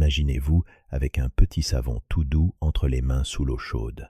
Imaginez-vous avec un petit savon tout doux entre les mains sous l'eau chaude.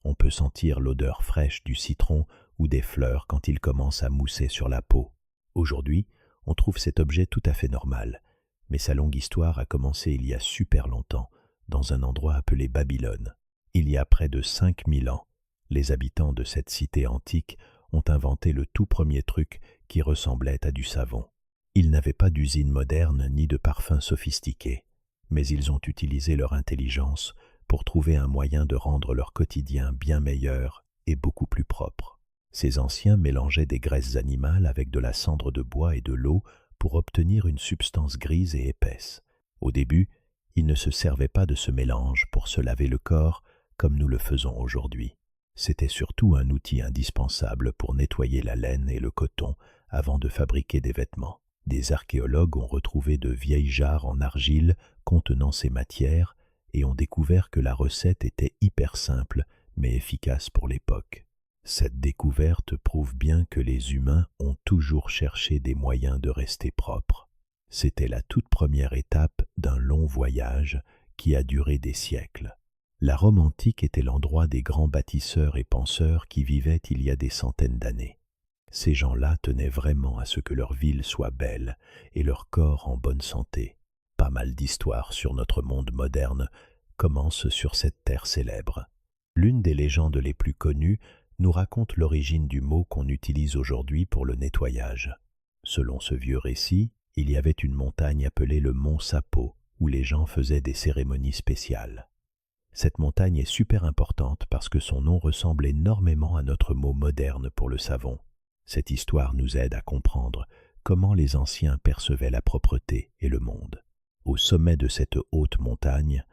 On peut sentir l'odeur fraîche du citron ou des fleurs quand il commence à mousser sur la peau. Aujourd'hui, on trouve cet objet tout à fait normal, mais sa longue histoire a commencé il y a super longtemps, dans un endroit appelé Babylone. Il y a près de 5000 ans, les habitants de cette cité antique ont inventé le tout premier truc qui ressemblait à du savon. Ils n'avaient pas d'usine moderne ni de parfums sophistiqués, mais ils ont utilisé leur intelligence pour trouver un moyen de rendre leur quotidien bien meilleur et beaucoup plus propre. Ces anciens mélangeaient des graisses animales avec de la cendre de bois et de l'eau pour obtenir une substance grise et épaisse. Au début, ils ne se servaient pas de ce mélange pour se laver le corps comme nous le faisons aujourd'hui. C'était surtout un outil indispensable pour nettoyer la laine et le coton avant de fabriquer des vêtements. Des archéologues ont retrouvé de vieilles jarres en argile contenant ces matières et ont découvert que la recette était hyper simple mais efficace pour l'époque. Cette découverte prouve bien que les humains ont toujours cherché des moyens de rester propres. C'était la toute première étape d'un long voyage qui a duré des siècles. La Rome antique était l'endroit des grands bâtisseurs et penseurs qui vivaient il y a des centaines d'années. Ces gens-là tenaient vraiment à ce que leur ville soit belle et leur corps en bonne santé. Pas mal d'histoires sur notre monde moderne commencent sur cette terre célèbre. L'une des légendes les plus connues nous raconte l'origine du mot qu'on utilise aujourd'hui pour le nettoyage. Selon ce vieux récit, il y avait une montagne appelée le mont Sapo, où les gens faisaient des cérémonies spéciales. Cette montagne est super importante parce que son nom ressemble énormément à notre mot moderne pour le savon. Cette histoire nous aide à comprendre comment les anciens percevaient la propreté et le monde. Au sommet de cette haute montagne,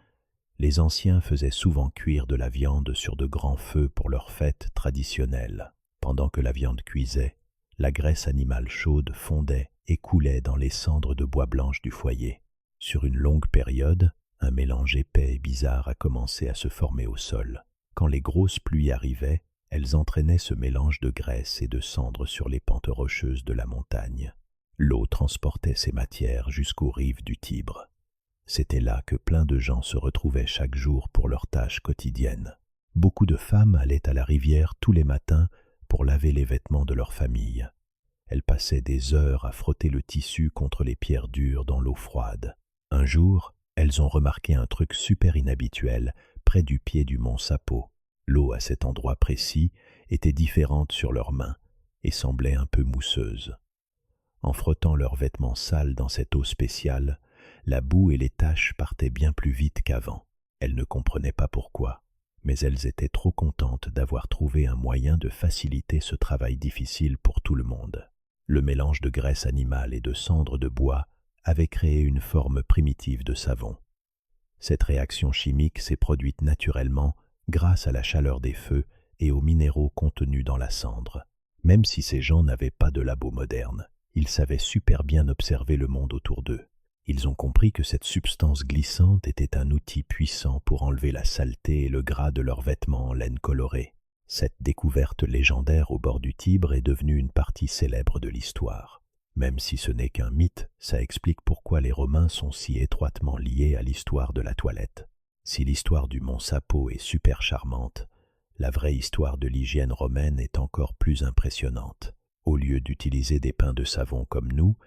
les anciens faisaient souvent cuire de la viande sur de grands feux pour leurs fêtes traditionnelles. Pendant que la viande cuisait, la graisse animale chaude fondait et coulait dans les cendres de bois blanches du foyer. Sur une longue période, un mélange épais et bizarre a commencé à se former au sol. Quand les grosses pluies arrivaient, elles entraînaient ce mélange de graisse et de cendres sur les pentes rocheuses de la montagne. L'eau transportait ces matières jusqu'aux rives du Tibre. C'était là que plein de gens se retrouvaient chaque jour pour leurs tâches quotidiennes. Beaucoup de femmes allaient à la rivière tous les matins pour laver les vêtements de leur famille. Elles passaient des heures à frotter le tissu contre les pierres dures dans l'eau froide. Un jour, elles ont remarqué un truc super inhabituel près du pied du mont Sapo. L'eau à cet endroit précis était différente sur leurs mains et semblait un peu mousseuse. En frottant leurs vêtements sales dans cette eau spéciale, la boue et les taches partaient bien plus vite qu'avant. Elles ne comprenaient pas pourquoi, mais elles étaient trop contentes d'avoir trouvé un moyen de faciliter ce travail difficile pour tout le monde. Le mélange de graisse animale et de cendres de bois avait créé une forme primitive de savon. Cette réaction chimique s'est produite naturellement grâce à la chaleur des feux et aux minéraux contenus dans la cendre. Même si ces gens n'avaient pas de labo moderne, ils savaient super bien observer le monde autour d'eux. Ils ont compris que cette substance glissante était un outil puissant pour enlever la saleté et le gras de leurs vêtements en laine colorée. Cette découverte légendaire au bord du Tibre est devenue une partie célèbre de l'histoire. Même si ce n'est qu'un mythe, ça explique pourquoi les Romains sont si étroitement liés à l'histoire de la toilette. Si l'histoire du mont Sapo est super charmante, la vraie histoire de l'hygiène romaine est encore plus impressionnante. Au lieu d'utiliser des pains de savon comme nous,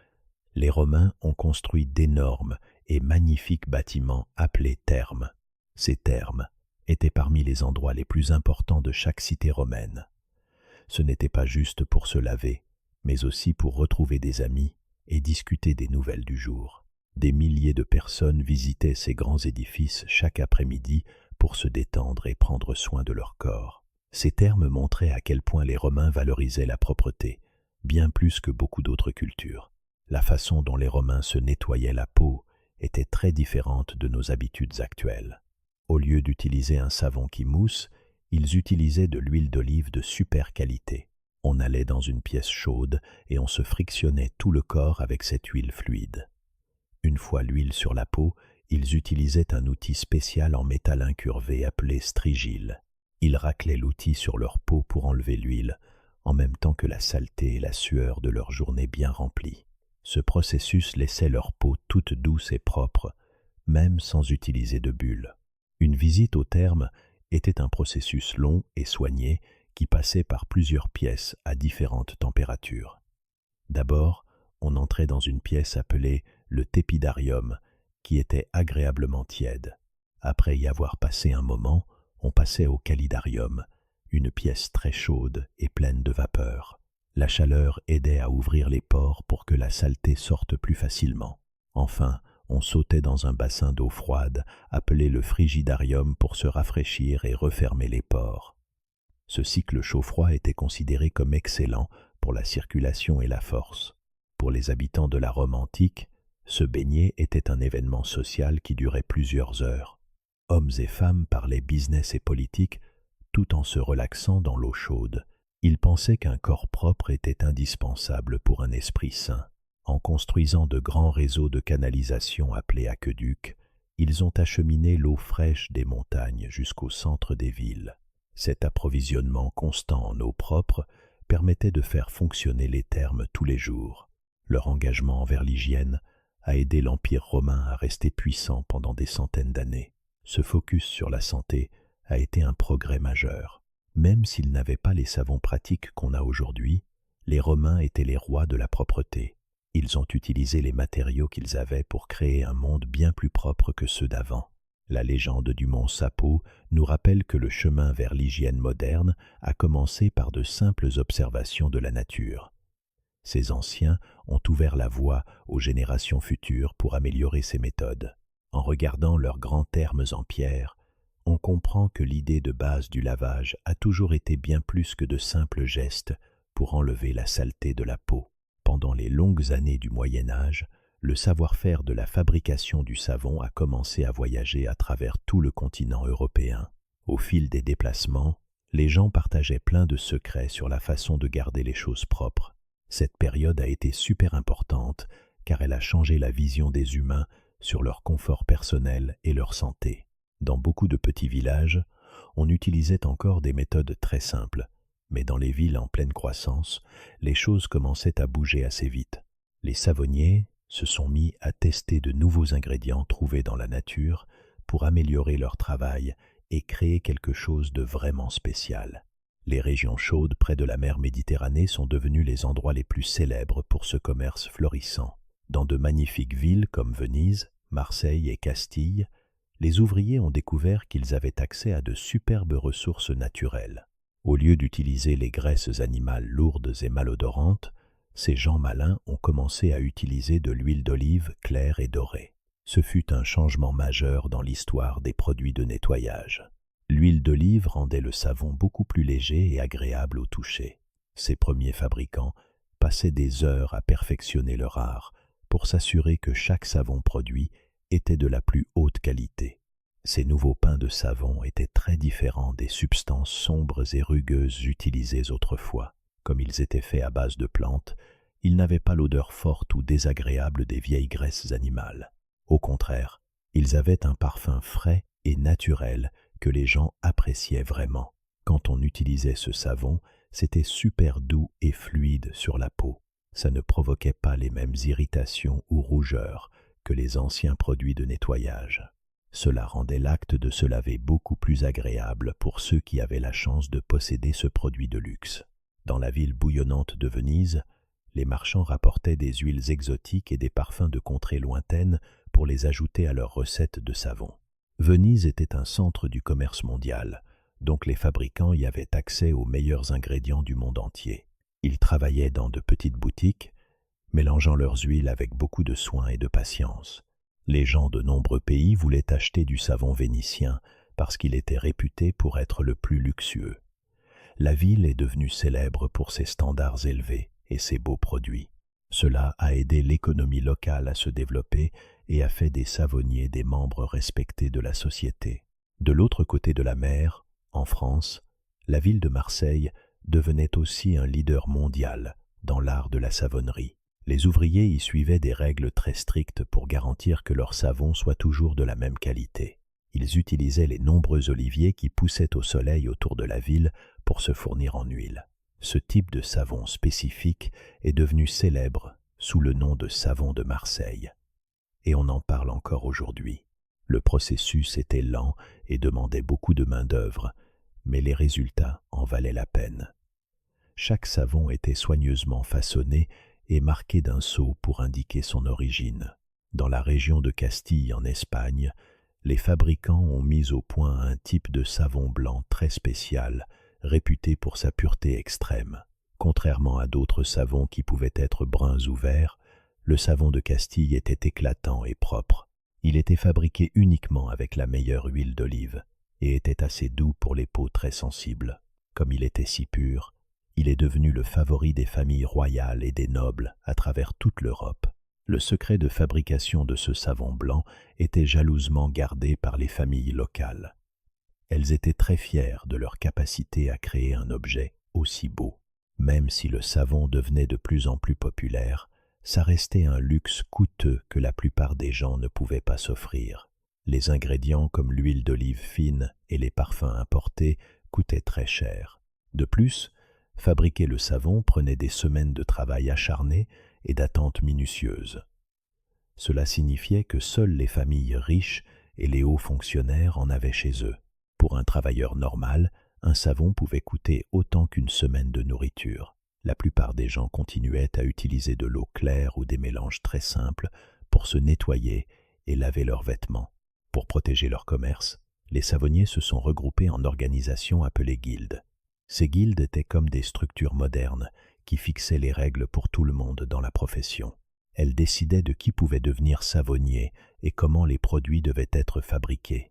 les Romains ont construit d'énormes et magnifiques bâtiments appelés thermes. Ces thermes étaient parmi les endroits les plus importants de chaque cité romaine. Ce n'était pas juste pour se laver, mais aussi pour retrouver des amis et discuter des nouvelles du jour. Des milliers de personnes visitaient ces grands édifices chaque après-midi pour se détendre et prendre soin de leur corps. Ces thermes montraient à quel point les Romains valorisaient la propreté, bien plus que beaucoup d'autres cultures. La façon dont les Romains se nettoyaient la peau était très différente de nos habitudes actuelles. Au lieu d'utiliser un savon qui mousse, ils utilisaient de l'huile d'olive de super qualité. On allait dans une pièce chaude et on se frictionnait tout le corps avec cette huile fluide. Une fois l'huile sur la peau, ils utilisaient un outil spécial en métal incurvé appelé strigile. Ils raclaient l'outil sur leur peau pour enlever l'huile, en même temps que la saleté et la sueur de leur journée bien remplie. Ce processus laissait leur peau toute douce et propre, même sans utiliser de bulles. Une visite au therme était un processus long et soigné qui passait par plusieurs pièces à différentes températures. D'abord, on entrait dans une pièce appelée le tépidarium, qui était agréablement tiède. Après y avoir passé un moment, on passait au calidarium, une pièce très chaude et pleine de vapeur. La chaleur aidait à ouvrir les pores pour que la saleté sorte plus facilement. Enfin, on sautait dans un bassin d'eau froide appelé le frigidarium pour se rafraîchir et refermer les pores. Ce cycle chaud-froid était considéré comme excellent pour la circulation et la force. Pour les habitants de la Rome antique, se baigner était un événement social qui durait plusieurs heures. Hommes et femmes parlaient business et politique tout en se relaxant dans l'eau chaude. Ils pensaient qu'un corps propre était indispensable pour un esprit sain. En construisant de grands réseaux de canalisation appelés aqueducs, ils ont acheminé l'eau fraîche des montagnes jusqu'au centre des villes. Cet approvisionnement constant en eau propre permettait de faire fonctionner les thermes tous les jours. Leur engagement envers l'hygiène a aidé l'Empire romain à rester puissant pendant des centaines d'années. Ce focus sur la santé a été un progrès majeur. Même s'ils n'avaient pas les savons pratiques qu'on a aujourd'hui, les Romains étaient les rois de la propreté. Ils ont utilisé les matériaux qu'ils avaient pour créer un monde bien plus propre que ceux d'avant. La légende du mont Sapo nous rappelle que le chemin vers l'hygiène moderne a commencé par de simples observations de la nature. Ces anciens ont ouvert la voie aux générations futures pour améliorer ces méthodes. En regardant leurs grands thermes en pierre, on comprend que l'idée de base du lavage a toujours été bien plus que de simples gestes pour enlever la saleté de la peau. Pendant les longues années du Moyen Âge, le savoir-faire de la fabrication du savon a commencé à voyager à travers tout le continent européen. Au fil des déplacements, les gens partageaient plein de secrets sur la façon de garder les choses propres. Cette période a été super importante car elle a changé la vision des humains sur leur confort personnel et leur santé. Dans beaucoup de petits villages, on utilisait encore des méthodes très simples, mais dans les villes en pleine croissance, les choses commençaient à bouger assez vite. Les savonniers se sont mis à tester de nouveaux ingrédients trouvés dans la nature pour améliorer leur travail et créer quelque chose de vraiment spécial. Les régions chaudes près de la mer Méditerranée sont devenues les endroits les plus célèbres pour ce commerce florissant. Dans de magnifiques villes comme Venise, Marseille et Castille, les ouvriers ont découvert qu'ils avaient accès à de superbes ressources naturelles. Au lieu d'utiliser les graisses animales lourdes et malodorantes, ces gens malins ont commencé à utiliser de l'huile d'olive claire et dorée. Ce fut un changement majeur dans l'histoire des produits de nettoyage. L'huile d'olive rendait le savon beaucoup plus léger et agréable au toucher. Ces premiers fabricants passaient des heures à perfectionner leur art pour s'assurer que chaque savon produit était de la plus haute qualité. Ces nouveaux pains de savon étaient très différents des substances sombres et rugueuses utilisées autrefois. Comme ils étaient faits à base de plantes, ils n'avaient pas l'odeur forte ou désagréable des vieilles graisses animales. Au contraire, ils avaient un parfum frais et naturel que les gens appréciaient vraiment. Quand on utilisait ce savon, c'était super doux et fluide sur la peau. Ça ne provoquait pas les mêmes irritations ou rougeurs que les anciens produits de nettoyage. Cela rendait l'acte de se laver beaucoup plus agréable pour ceux qui avaient la chance de posséder ce produit de luxe. Dans la ville bouillonnante de Venise, les marchands rapportaient des huiles exotiques et des parfums de contrées lointaines pour les ajouter à leurs recettes de savon. Venise était un centre du commerce mondial, donc les fabricants y avaient accès aux meilleurs ingrédients du monde entier. Ils travaillaient dans de petites boutiques, mélangeant leurs huiles avec beaucoup de soin et de patience. Les gens de nombreux pays voulaient acheter du savon vénitien parce qu'il était réputé pour être le plus luxueux. La ville est devenue célèbre pour ses standards élevés et ses beaux produits. Cela a aidé l'économie locale à se développer et a fait des savonniers des membres respectés de la société. De l'autre côté de la mer, en France, la ville de Marseille devenait aussi un leader mondial dans l'art de la savonnerie. Les ouvriers y suivaient des règles très strictes pour garantir que leur savon soit toujours de la même qualité. Ils utilisaient les nombreux oliviers qui poussaient au soleil autour de la ville pour se fournir en huile. Ce type de savon spécifique est devenu célèbre sous le nom de savon de Marseille. Et on en parle encore aujourd'hui. Le processus était lent et demandait beaucoup de main-d'œuvre, mais les résultats en valaient la peine. Chaque savon était soigneusement façonné et marqué d'un sceau pour indiquer son origine. Dans la région de Castille en Espagne, les fabricants ont mis au point un type de savon blanc très spécial, réputé pour sa pureté extrême. Contrairement à d'autres savons qui pouvaient être bruns ou verts, le savon de Castille était éclatant et propre. Il était fabriqué uniquement avec la meilleure huile d'olive et était assez doux pour les peaux très sensibles. Comme il était si pur, il est devenu le favori des familles royales et des nobles à travers toute l'Europe. Le secret de fabrication de ce savon blanc était jalousement gardé par les familles locales. Elles étaient très fières de leur capacité à créer un objet aussi beau. Même si le savon devenait de plus en plus populaire, ça restait un luxe coûteux que la plupart des gens ne pouvaient pas s'offrir. Les ingrédients comme l'huile d'olive fine et les parfums importés coûtaient très cher. De plus, fabriquer le savon prenait des semaines de travail acharné et d'attente minutieuse. Cela signifiait que seules les familles riches et les hauts fonctionnaires en avaient chez eux. Pour un travailleur normal, un savon pouvait coûter autant qu'une semaine de nourriture. La plupart des gens continuaient à utiliser de l'eau claire ou des mélanges très simples pour se nettoyer et laver leurs vêtements. Pour protéger leur commerce, les savonniers se sont regroupés en organisations appelées guildes. Ces guildes étaient comme des structures modernes qui fixaient les règles pour tout le monde dans la profession. Elles décidaient de qui pouvait devenir savonnier et comment les produits devaient être fabriqués.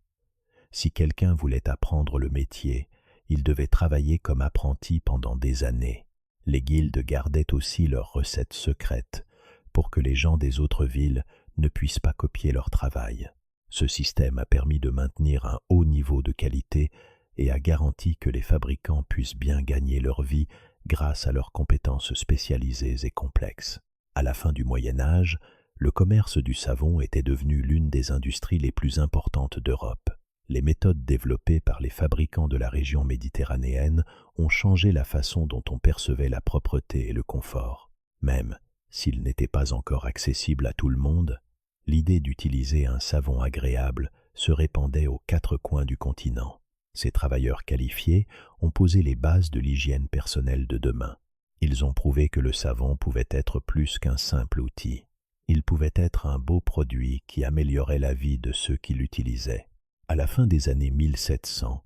Si quelqu'un voulait apprendre le métier, il devait travailler comme apprenti pendant des années. Les guildes gardaient aussi leurs recettes secrètes pour que les gens des autres villes ne puissent pas copier leur travail. Ce système a permis de maintenir un haut niveau de qualité et a garanti que les fabricants puissent bien gagner leur vie grâce à leurs compétences spécialisées et complexes. À la fin du Moyen Âge, le commerce du savon était devenu l'une des industries les plus importantes d'Europe. Les méthodes développées par les fabricants de la région méditerranéenne ont changé la façon dont on percevait la propreté et le confort. Même s'il n'était pas encore accessible à tout le monde, l'idée d'utiliser un savon agréable se répandait aux quatre coins du continent. Ces travailleurs qualifiés ont posé les bases de l'hygiène personnelle de demain. Ils ont prouvé que le savon pouvait être plus qu'un simple outil. Il pouvait être un beau produit qui améliorait la vie de ceux qui l'utilisaient. À la fin des années 1700,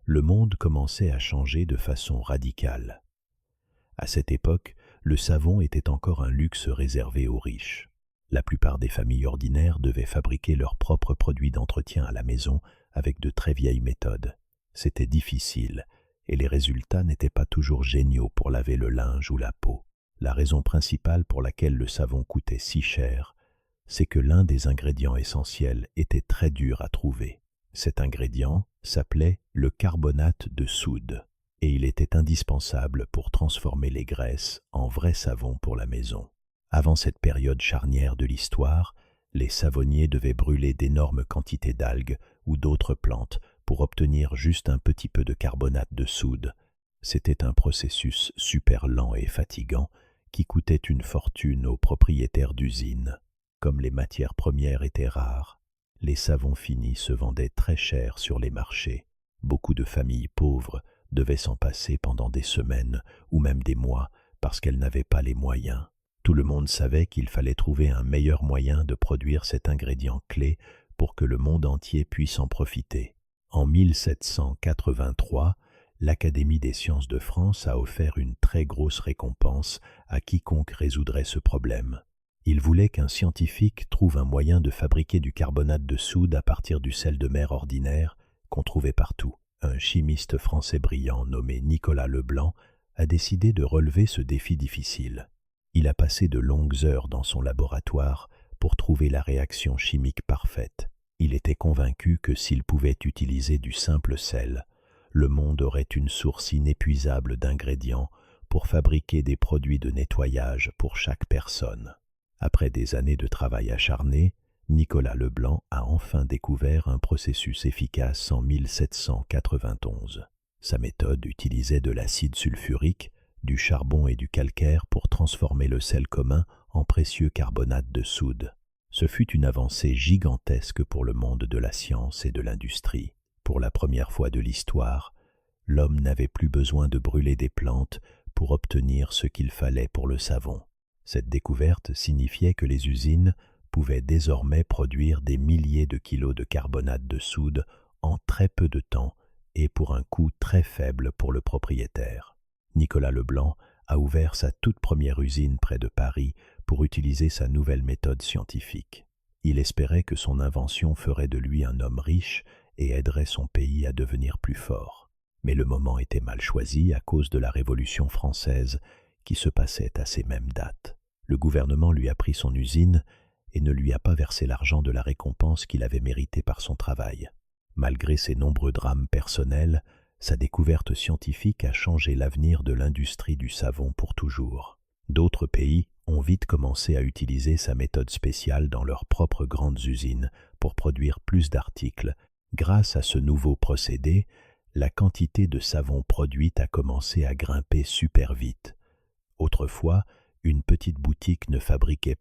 le monde commençait à changer de façon radicale. À cette époque, le savon était encore un luxe réservé aux riches. La plupart des familles ordinaires devaient fabriquer leurs propres produits d'entretien à la maison avec de très vieilles méthodes. C'était difficile et les résultats n'étaient pas toujours géniaux pour laver le linge ou la peau. La raison principale pour laquelle le savon coûtait si cher, c'est que l'un des ingrédients essentiels était très dur à trouver. Cet ingrédient s'appelait le carbonate de soude et il était indispensable pour transformer les graisses en vrai savon pour la maison. Avant cette période charnière de l'histoire, les savonniers devaient brûler d'énormes quantités d'algues ou d'autres plantes pour obtenir juste un petit peu de carbonate de soude. C'était un processus super lent et fatigant qui coûtait une fortune aux propriétaires d'usines. Comme les matières premières étaient rares, les savons finis se vendaient très cher sur les marchés. Beaucoup de familles pauvres devaient s'en passer pendant des semaines ou même des mois parce qu'elles n'avaient pas les moyens. Tout le monde savait qu'il fallait trouver un meilleur moyen de produire cet ingrédient clé pour que le monde entier puisse en profiter. En 1783, l'Académie des sciences de France a offert une très grosse récompense à quiconque résoudrait ce problème. Il voulait qu'un scientifique trouve un moyen de fabriquer du carbonate de soude à partir du sel de mer ordinaire qu'on trouvait partout. Un chimiste français brillant nommé Nicolas Leblanc a décidé de relever ce défi difficile. Il a passé de longues heures dans son laboratoire pour trouver la réaction chimique parfaite. Il était convaincu que s'il pouvait utiliser du simple sel, le monde aurait une source inépuisable d'ingrédients pour fabriquer des produits de nettoyage pour chaque personne. Après des années de travail acharné, Nicolas Leblanc a enfin découvert un processus efficace en 1791. Sa méthode utilisait de l'acide sulfurique, du charbon et du calcaire pour transformer le sel commun en précieux carbonate de soude. Ce fut une avancée gigantesque pour le monde de la science et de l'industrie. Pour la première fois de l'histoire, l'homme n'avait plus besoin de brûler des plantes pour obtenir ce qu'il fallait pour le savon. Cette découverte signifiait que les usines pouvaient désormais produire des milliers de kilos de carbonate de soude en très peu de temps et pour un coût très faible pour le propriétaire. Nicolas Leblanc a ouvert sa toute première usine près de Paris pour utiliser sa nouvelle méthode scientifique. Il espérait que son invention ferait de lui un homme riche et aiderait son pays à devenir plus fort. Mais le moment était mal choisi à cause de la Révolution française qui se passait à ces mêmes dates. Le gouvernement lui a pris son usine et ne lui a pas versé l'argent de la récompense qu'il avait méritée par son travail. Malgré ses nombreux drames personnels, sa découverte scientifique a changé l'avenir de l'industrie du savon pour toujours. D'autres pays ont vite commencé à utiliser sa méthode spéciale dans leurs propres grandes usines pour produire plus d'articles. Grâce à ce nouveau procédé, la quantité de savon produite a commencé à grimper super vite. Autrefois, une petite boutique ne fabriquait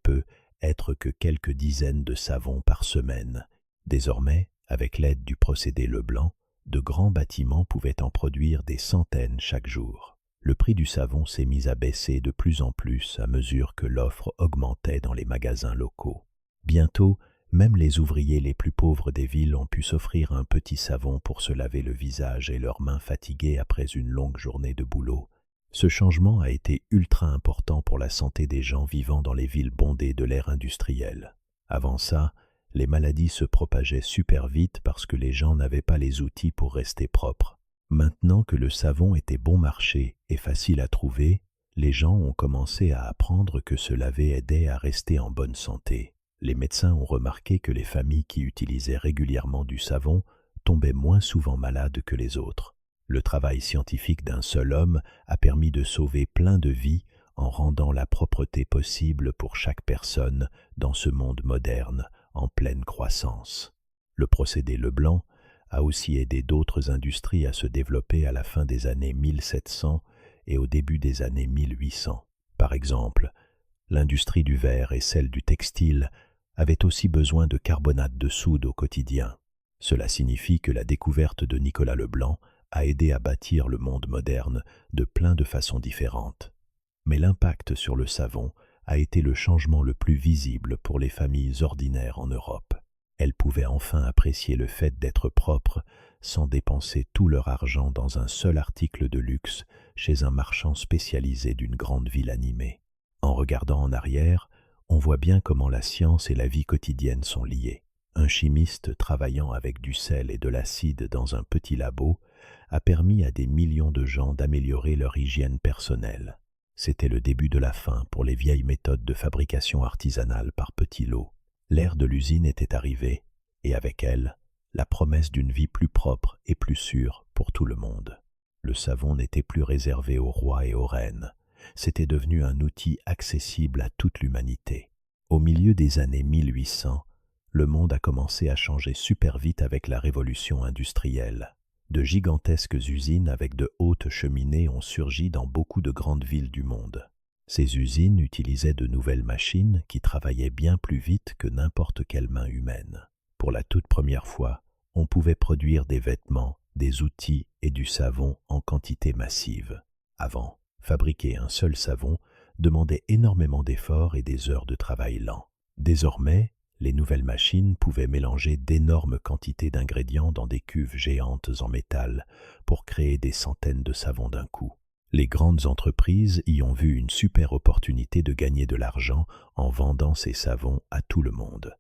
être que quelques dizaines de savons par semaine. Désormais, avec l'aide du procédé Leblanc, de grands bâtiments pouvaient en produire des centaines chaque jour. Le prix du savon s'est mis à baisser de plus en plus à mesure que l'offre augmentait dans les magasins locaux. Bientôt, même les ouvriers les plus pauvres des villes ont pu s'offrir un petit savon pour se laver le visage et leurs mains fatiguées après une longue journée de boulot. Ce changement a été ultra important pour la santé des gens vivant dans les villes bondées de l'ère industrielle. Avant ça, les maladies se propageaient super vite parce que les gens n'avaient pas les outils pour rester propres. Maintenant que le savon était bon marché et facile à trouver, les gens ont commencé à apprendre que se laver aidait à rester en bonne santé. Les médecins ont remarqué que les familles qui utilisaient régulièrement du savon tombaient moins souvent malades que les autres. Le travail scientifique d'un seul homme a permis de sauver plein de vies en rendant la propreté possible pour chaque personne dans ce monde moderne en pleine croissance. Le procédé Leblanc a aussi aidé d'autres industries à se développer à la fin des années 1700 et au début des années 1800. Par exemple, l'industrie du verre et celle du textile avaient aussi besoin de carbonate de soude au quotidien. Cela signifie que la découverte de Nicolas Leblanc a aidé à bâtir le monde moderne de plein de façons différentes. Mais l'impact sur le savon a été le changement le plus visible pour les familles ordinaires en Europe. Elles pouvaient enfin apprécier le fait d'être propres sans dépenser tout leur argent dans un seul article de luxe chez un marchand spécialisé d'une grande ville animée. En regardant en arrière, on voit bien comment la science et la vie quotidienne sont liées. Un chimiste travaillant avec du sel et de l'acide dans un petit labo a permis à des millions de gens d'améliorer leur hygiène personnelle. C'était le début de la fin pour les vieilles méthodes de fabrication artisanale par petits lots. L'ère de l'usine était arrivée, et avec elle, la promesse d'une vie plus propre et plus sûre pour tout le monde. Le savon n'était plus réservé aux rois et aux reines. C'était devenu un outil accessible à toute l'humanité. Au milieu des années 1800, le monde a commencé à changer super vite avec la révolution industrielle. De gigantesques usines avec de hautes cheminées ont surgi dans beaucoup de grandes villes du monde. Ces usines utilisaient de nouvelles machines qui travaillaient bien plus vite que n'importe quelle main humaine. Pour la toute première fois, on pouvait produire des vêtements, des outils et du savon en quantité massive. Avant, fabriquer un seul savon demandait énormément d'efforts et des heures de travail lent. Désormais, les nouvelles machines pouvaient mélanger d'énormes quantités d'ingrédients dans des cuves géantes en métal pour créer des centaines de savons d'un coup. Les grandes entreprises y ont vu une super opportunité de gagner de l'argent en vendant ces savons à tout le monde.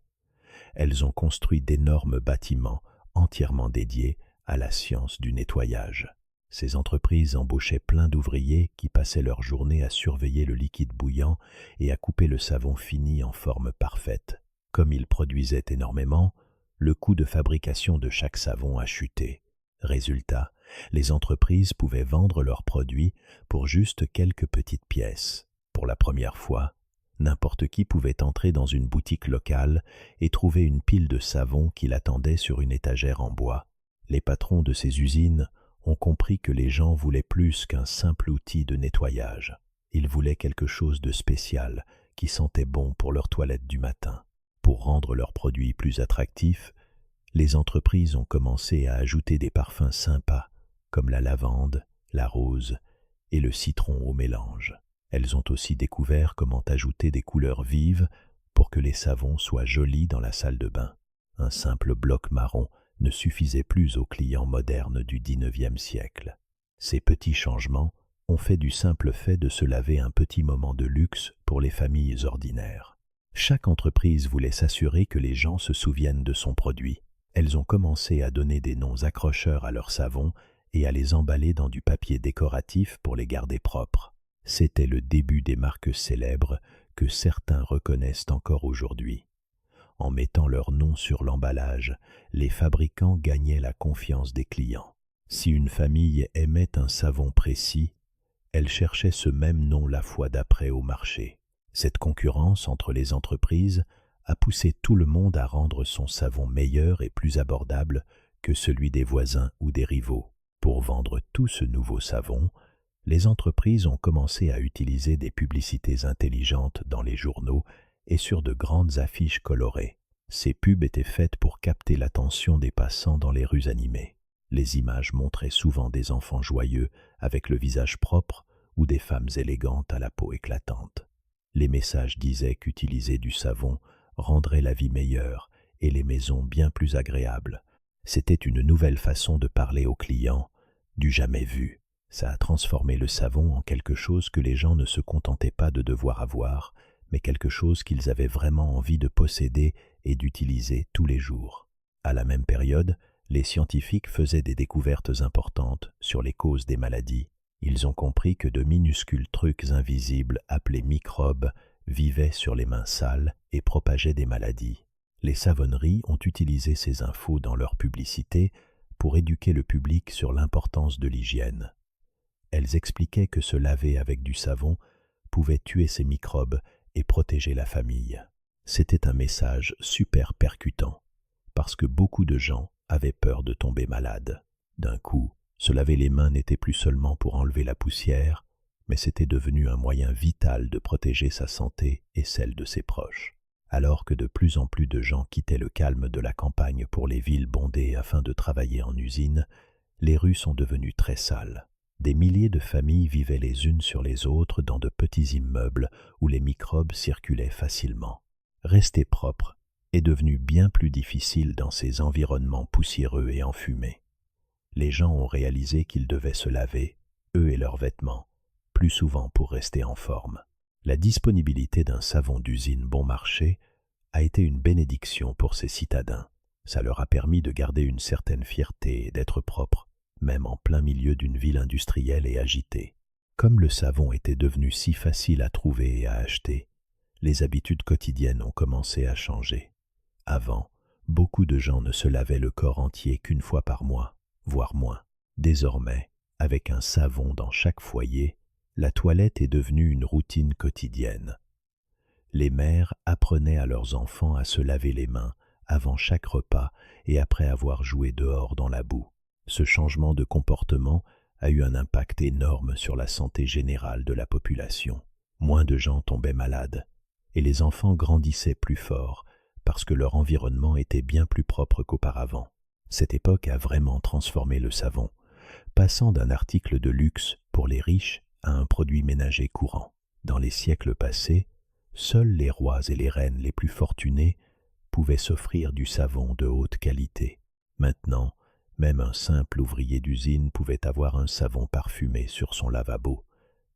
Elles ont construit d'énormes bâtiments entièrement dédiés à la science du nettoyage. Ces entreprises embauchaient plein d'ouvriers qui passaient leur journée à surveiller le liquide bouillant et à couper le savon fini en forme parfaite. Comme ils produisaient énormément, le coût de fabrication de chaque savon a chuté. Résultat, les entreprises pouvaient vendre leurs produits pour juste quelques petites pièces. Pour la première fois, n'importe qui pouvait entrer dans une boutique locale et trouver une pile de savon qui l'attendait sur une étagère en bois. Les patrons de ces usines ont compris que les gens voulaient plus qu'un simple outil de nettoyage. Ils voulaient quelque chose de spécial qui sentait bon pour leur toilette du matin. Pour rendre leurs produits plus attractifs, les entreprises ont commencé à ajouter des parfums sympas, comme la lavande, la rose et le citron au mélange. Elles ont aussi découvert comment ajouter des couleurs vives pour que les savons soient jolis dans la salle de bain. Un simple bloc marron ne suffisait plus aux clients modernes du XIXe siècle. Ces petits changements ont fait du simple fait de se laver un petit moment de luxe pour les familles ordinaires. Chaque entreprise voulait s'assurer que les gens se souviennent de son produit. Elles ont commencé à donner des noms accrocheurs à leurs savons et à les emballer dans du papier décoratif pour les garder propres. C'était le début des marques célèbres que certains reconnaissent encore aujourd'hui. En mettant leur nom sur l'emballage, les fabricants gagnaient la confiance des clients. Si une famille aimait un savon précis, elle cherchait ce même nom la fois d'après au marché. Cette concurrence entre les entreprises a poussé tout le monde à rendre son savon meilleur et plus abordable que celui des voisins ou des rivaux. Pour vendre tout ce nouveau savon, les entreprises ont commencé à utiliser des publicités intelligentes dans les journaux et sur de grandes affiches colorées. Ces pubs étaient faites pour capter l'attention des passants dans les rues animées. Les images montraient souvent des enfants joyeux avec le visage propre ou des femmes élégantes à la peau éclatante. Les messages disaient qu'utiliser du savon rendrait la vie meilleure et les maisons bien plus agréables. C'était une nouvelle façon de parler aux clients, du jamais vu. Ça a transformé le savon en quelque chose que les gens ne se contentaient pas de devoir avoir, mais quelque chose qu'ils avaient vraiment envie de posséder et d'utiliser tous les jours. À la même période, les scientifiques faisaient des découvertes importantes sur les causes des maladies. Ils ont compris que de minuscules trucs invisibles appelés microbes vivaient sur les mains sales et propageaient des maladies. Les savonneries ont utilisé ces infos dans leur publicité pour éduquer le public sur l'importance de l'hygiène. Elles expliquaient que se laver avec du savon pouvait tuer ces microbes et protéger la famille. C'était un message super percutant, parce que beaucoup de gens avaient peur de tomber malades. D'un coup, se laver les mains n'était plus seulement pour enlever la poussière, mais c'était devenu un moyen vital de protéger sa santé et celle de ses proches. Alors que de plus en plus de gens quittaient le calme de la campagne pour les villes bondées afin de travailler en usine, les rues sont devenues très sales. Des milliers de familles vivaient les unes sur les autres dans de petits immeubles où les microbes circulaient facilement. Rester propre est devenu bien plus difficile dans ces environnements poussiéreux et enfumés. Les gens ont réalisé qu'ils devaient se laver, eux et leurs vêtements, plus souvent pour rester en forme. La disponibilité d'un savon d'usine bon marché a été une bénédiction pour ces citadins. Ça leur a permis de garder une certaine fierté et d'être propres, même en plein milieu d'une ville industrielle et agitée. Comme le savon était devenu si facile à trouver et à acheter, les habitudes quotidiennes ont commencé à changer. Avant, beaucoup de gens ne se lavaient le corps entier qu'une fois par mois, voire moins. Désormais, avec un savon dans chaque foyer, la toilette est devenue une routine quotidienne. Les mères apprenaient à leurs enfants à se laver les mains avant chaque repas et après avoir joué dehors dans la boue. Ce changement de comportement a eu un impact énorme sur la santé générale de la population. Moins de gens tombaient malades et les enfants grandissaient plus forts parce que leur environnement était bien plus propre qu'auparavant. Cette époque a vraiment transformé le savon, passant d'un article de luxe pour les riches à un produit ménager courant. Dans les siècles passés, seuls les rois et les reines les plus fortunés pouvaient s'offrir du savon de haute qualité. Maintenant, même un simple ouvrier d'usine pouvait avoir un savon parfumé sur son lavabo.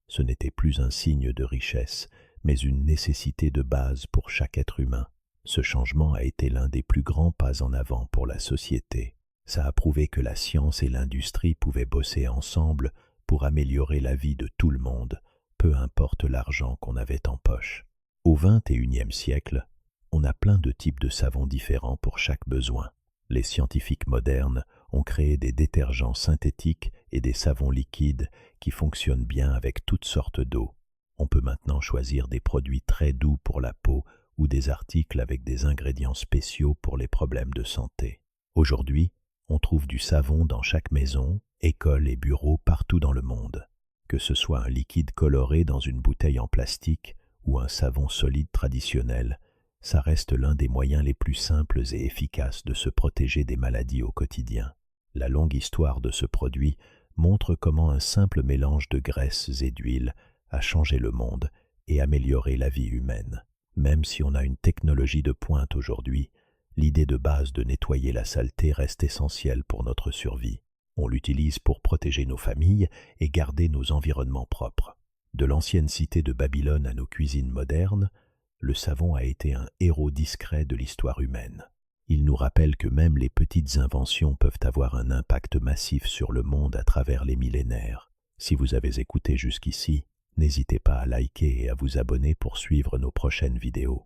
Ce n'était plus un signe de richesse, mais une nécessité de base pour chaque être humain. Ce changement a été l'un des plus grands pas en avant pour la société. Ça a prouvé que la science et l'industrie pouvaient bosser ensemble pour améliorer la vie de tout le monde, peu importe l'argent qu'on avait en poche. Au XXIe siècle, on a plein de types de savons différents pour chaque besoin. Les scientifiques modernes ont créé des détergents synthétiques et des savons liquides qui fonctionnent bien avec toutes sortes d'eau. On peut maintenant choisir des produits très doux pour la peau ou des articles avec des ingrédients spéciaux pour les problèmes de santé. Aujourd'hui, on trouve du savon dans chaque maison, école et bureau partout dans le monde. Que ce soit un liquide coloré dans une bouteille en plastique ou un savon solide traditionnel, ça reste l'un des moyens les plus simples et efficaces de se protéger des maladies au quotidien. La longue histoire de ce produit montre comment un simple mélange de graisses et d'huile a changé le monde et amélioré la vie humaine. Même si on a une technologie de pointe aujourd'hui, l'idée de base de nettoyer la saleté reste essentielle pour notre survie. On l'utilise pour protéger nos familles et garder nos environnements propres. De l'ancienne cité de Babylone à nos cuisines modernes, le savon a été un héros discret de l'histoire humaine. Il nous rappelle que même les petites inventions peuvent avoir un impact massif sur le monde à travers les millénaires. Si vous avez écouté jusqu'ici, n'hésitez pas à liker et à vous abonner pour suivre nos prochaines vidéos.